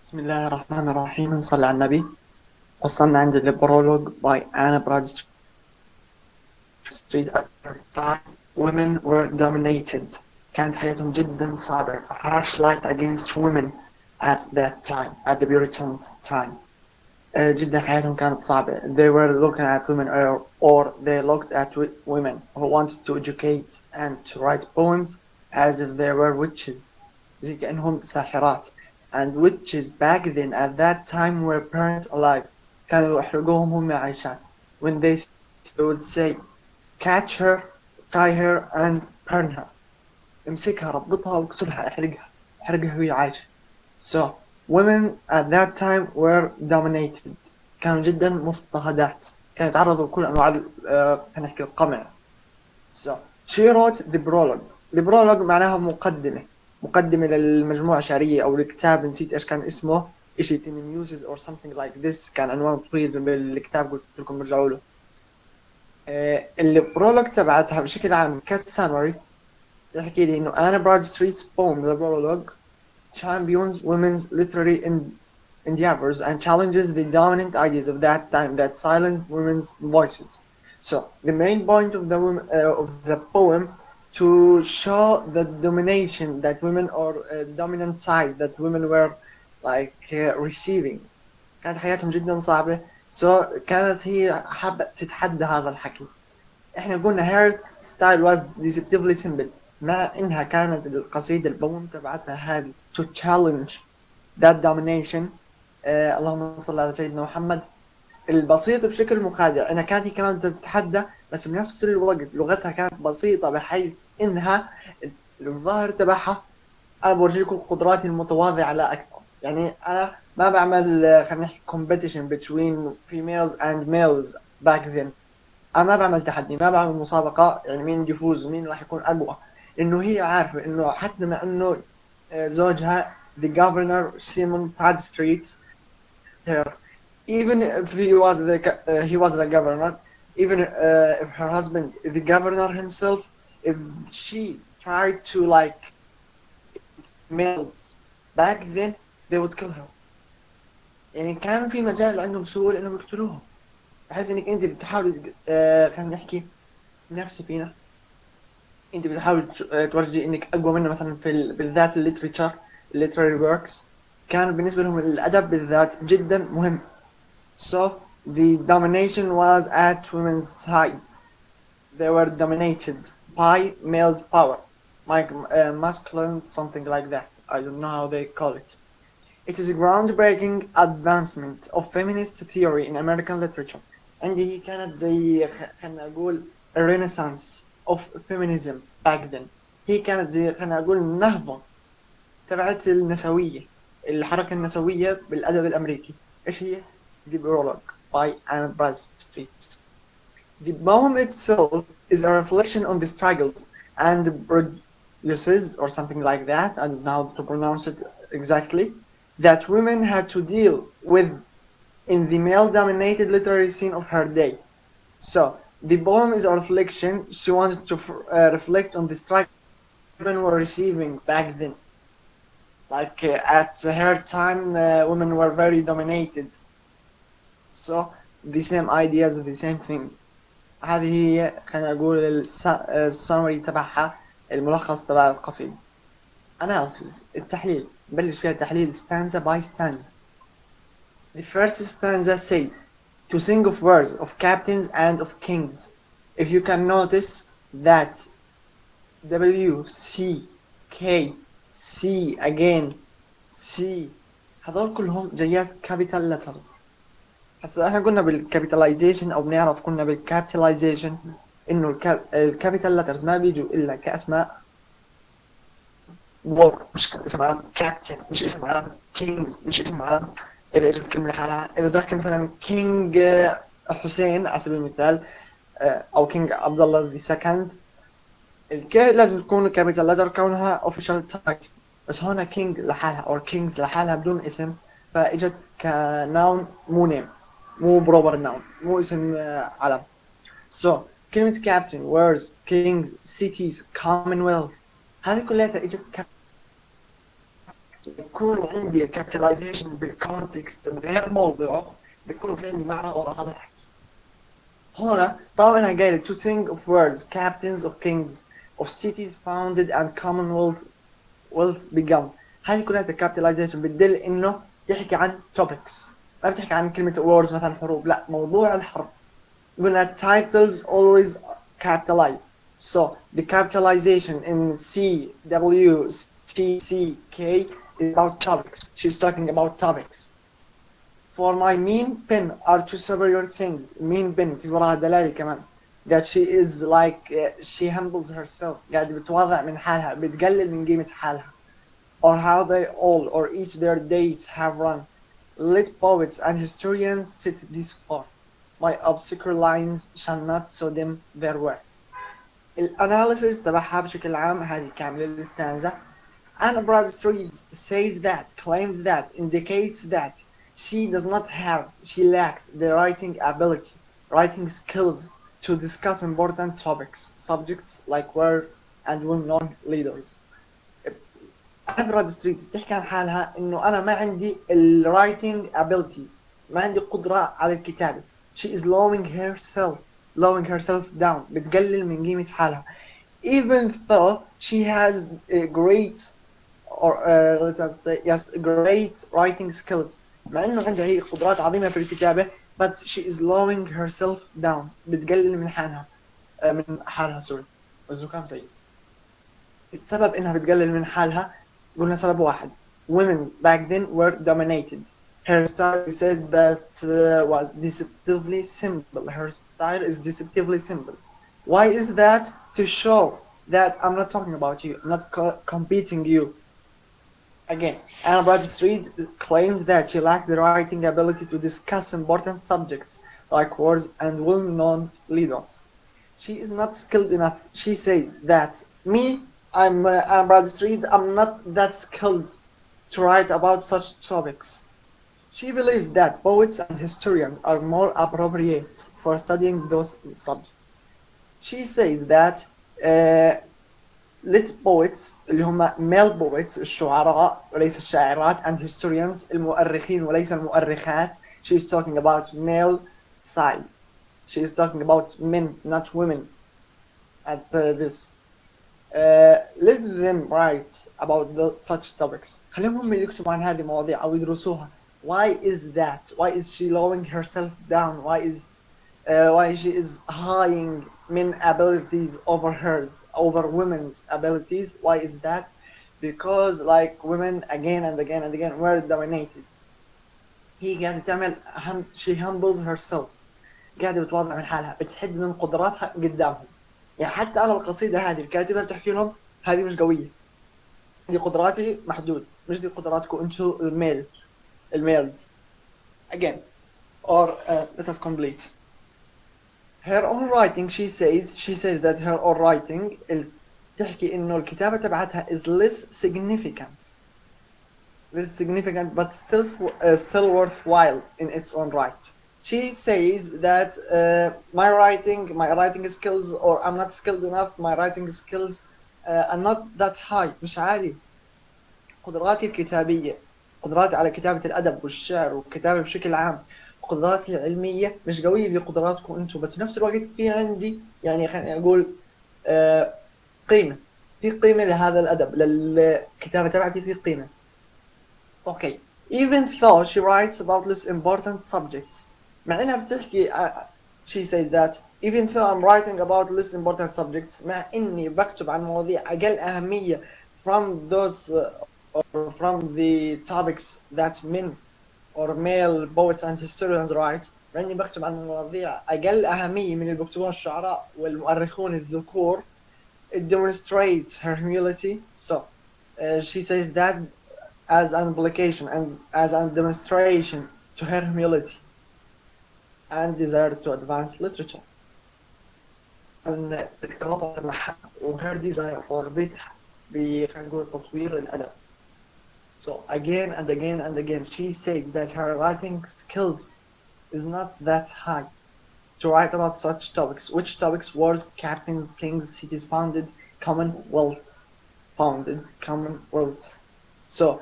بسم الله الرحمن الرحيم نصلي على النبي. وصلنا عند البرولوج by Anna Bradstreet. At the time women were dominated. كانت حياتهم جدا صعبة. A harsh light against women at that time, at the Puritan time. جدا حياتهم كانت صعبة. They were looking at women or they looked at women who wanted to educate and to write poems as if they were witches. زي كأنهم ساحرات. And witches back then at that time were burnt alive. كانوا يحرقوهم هم عايشات. When they would say catch her, tie her and burn her. امسكها ربطها واقتلها احرقها وهي عايشة. So women at that time were dominated. كانوا جدا مضطهدات. كانوا يتعرضوا لكل انواع خلينا نحكي القمع. So she wrote the prologue. The prologue معناها مقدمة للمجموعة الشعرية أو الكتاب. نسيت إيش كان اسمه. إشي muses or something like this. كان عنوان طويل بالكتاب قلت لكم ارجعوا له. البرولوج تبعتها بشكل عام كسامري تحكي لي إنه أنا Bradstreet's poem the prologue champions women's literary endeavors and challenges the dominant ideas of that time that silenced women's voices. So the main point of the poem to show the domination that women or dominant side that women were like receiving. كانت حياتهم جدا صعبة. So كانت هي حابة تتحدى هذا الحكي. احنا قلنا her style was deceptively simple. مع انها كانت القصيدة البوم تبعتها هذه to challenge that domination. اللهم صل على سيدنا محمد. البسيط بشكل مخادع انها كانت هي كمان تتحدى بس بنفس الوقت لغتها كانت بسيطة بحيث انها الظاهر تبعها انا بورجيكم قدراتي المتواضعة لا اكثر. يعني انا ما بعمل خلينا نحكي competition between females and males back then. انا ما بعمل تحدي ما بعمل مسابقة يعني مين يفوز مين راح يكون اقوى. انه هي عارفة انه حتى مع انه زوجها the governor Simon Bradstreet her even if he was the governor even if her husband the governor himself if she tried to like males back then they would kill her. يعني كان في مجال عندهم سهولة انهم يقتلوهم بحيث انك انت بتحاول خلينا نحكي نفس فينا انت بتحاول تورجي انك اقوى منه مثلا في بالذات الليتريتشر literary works. كان بالنسبة لهم الادب بالذات جدا مهم. So the domination was at women's side. They were dominated by male's power, masculine, something like that. I don't know how they call it. It is a groundbreaking advancement of feminist theory in American literature. عندي كانت زي خلينا نقول a renaissance of feminism back then. هي كانت زي خلينا نقول النهضة تبعت النسوية الحركة النسوية بالأدب الأمريكي. إيش هي؟ The Prologue by Anna Bradstreet. The poem itself is a reflection on the struggles and prejudices or something like that. I don't know how to pronounce it exactly. That women had to deal with in the male-dominated literary scene of her day. So the poem is a reflection. She wanted to reflect on the struggle women were receiving back then. Like at her time, women were very dominated. So the same ideas, the same thing. هذه هي خلينا نقول السمري تبعها الملخص تبع القصيدة. Analysis التحليل نبلش فيها تحليل stanza by stanza. The first stanza says to sing of words of captains and of kings. If you can notice that W C K C again C هذول كلهم جايات capital letters. هسا احنا قلنا بالكابيتاليزيشن او بنعرف قلنا بالكابيتاليزيشن انه الكابيتال لترز ما بيجوا الا كاسماء وور مش اسم علم كابتن مش اسم علم كينجز مش اسم علم. اذا اجت كلمه لحالها اذا بدك مثلا كينج حسين على سبيل المثال او كينج عبد الله ذا سكند الكي لازم تكون كابيتال لتر كونها اوفيشال تايتل. بس هون كينج لحالها او كينجز لحالها بدون اسم فاجت كناون مو نيم مو بروبر ناون مو اسم علم. So كلمة captain words kings cities commonwealth هذه كلها اجت يكون عندي الكابيتاليزيشن بالكونتكست بغير موضعه بيكون في عندي معنى ورا هذا الحكي. هنا طبعا انا جاي to think of words captains of kings of cities founded and commonwealth begun. هذه كلها capitalization بتدل انه تحكي عن topics، ما بتحكي عن كلمة words مثلا حروب، لا موضوع الحرب. قلنا titles always capitalize. So the capitalization in CWCCK is about topics. She's talking about topics. For my mean pen are two superior things. Mean pen في وراها دلالة كمان. That she is like she humbles herself. قاعدة بتوضع من حالها، بتقلل من قيمة حالها. Or how they all or each their dates have run. Let poets and historians sit this forth. My obscure lines shall not so dim their worth. الاناليسيس تبعها بشكل عام هذه كاملة الستانزا. And Bradstreet says that, claims that, indicates that she does not have, she lacks the writing ability, writing skills to discuss important topics, subjects like words and well-known leaders. Bradstreet بتحكي عن حالها إنه أنا ما عندي writing ability، ما عندي قدرة على الكتابة. She is lowering herself down، بتقلل من قيمة حالها. Even though she has a great or let us say yes great writing skills، مع انه عندها هي قدرات عظيمه في الكتابه but she is lowering herself down، بتقلل من حالها سوري والزكام سيء. السبب انها بتقلل من حالها قلنا سبب واحد. Women back then were dominated. Her style said that was deceptively simple. Her style is deceptively simple. Why is that? To show that I'm not talking about you, I'm not competing you. Again, Anna Bradstreet claims that she lacks the writing ability to discuss important subjects like wars and well-known leaders. She is not skilled enough. She says that me, I'm Anna Bradstreet, I'm not that skilled to write about such topics. She believes that poets and historians are more appropriate for studying those subjects. She says that let poets اللي هم male poets الشعراء وليس الشاعرات and historians المؤرخين وليس المؤرخات. She is talking about male side. She is talking about men not women at this. Let them write about such topics. خليهم هم يكتبوا عن هذه المواضيع أو يدرسوها. Why is that? Why is she lowering herself down? Why she is hiding men abilities over hers, over women's abilities? Why is that? Because like women again and again and again were dominated. هي قاعدة تعمل she humbles herself، قاعدة بتوضع من حالها، بتحد من قدراتها قدامهم. يعني حتى أنا القصيدة هذه الكاتبة بتحكي لهم هذه مش قوية، دي قدراتي محدود، مش دي قدراتكم انتو الميلز. Again, or let us complete. Her own writing she says that her own writing تحكي إنه الكتابة تبعتها is less significant but still worthwhile in its own right. She says that my writing skills, or I'm not skilled enough, my writing skills are not that high، مش عالي. قدراتي الكتابية، قدراتي على كتابة الأدب والشعر والكتابة بشكل عام، قدراتي العلمية مش قوية زي قدراتكم أنتم، بس في نفس الوقت في عندي يعني خليني أقول قيمة، في قيمة لهذا الأدب، للكتابة تبعتي في قيمة. Okay, even though she writes about less important subjects، مع إنها بتحكي she says that even though I'm writing about less important subjects، مع إني بكتب عن مواضيع أقل أهمية from those or from the topics that men or male poets and historians write، مع إني بكتب عن مواضيع أقل أهمية من اللي بيكتبوها الشعراء والمؤرخون الذكور. It demonstrates her humility. So she says that as an implication and as a demonstration to her humility and desire to advance literature. أن التواضع تبعها و her desire ورغبتها خلينا نقول تطوير الأدب. So again and again and again she said that her writing skills is not that high to write about such topics. Which topics? Wars, captains, kings, cities founded, commonwealths. So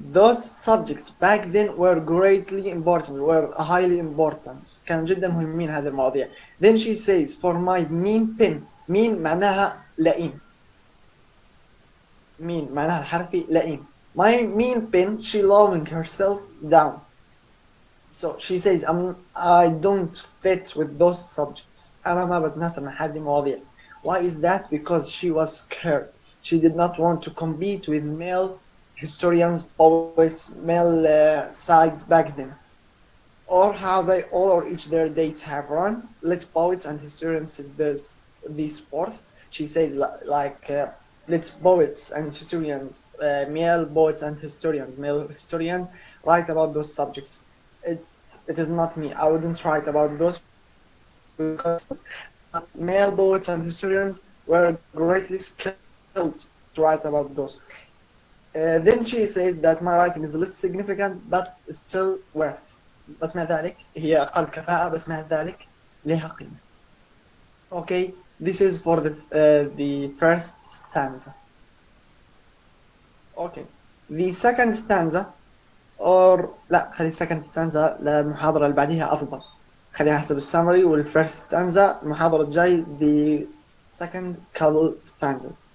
those subjects back then were greatly important, were highly important، كانوا جدا مهمين هذه المواضيع. then she says for my mean pen، mean معناها لئيم، mean معناها الحرفي لئيم. my mean pen she lowering herself down. So she says I don't fit with those subjects، أنا ما بتناسب مع هذه المواضيع. why is that؟ because she was scared. she did not want to compete with male historians, poets, male sides back then, or how they all or each their dates have run. Let poets and historians set this forth. She says like let poets and historians, male poets and historians, male historians, write about those subjects. It, it is not me. I wouldn't write about those because but male poets and historians were greatly skilled to write about those. Then she says that my writing is less significant but still worth. بس مع ذلك هي أقل كفاءة، بس مع ذلك لها قيمة. Okay, this is for the first stanza. Okay, the second stanza or لا خلي second stanza للمحاضرة اللي بعديها أفضل، خليها حسب السمري، والفيرست stanza المحاضرة الجاي the second couple stanzas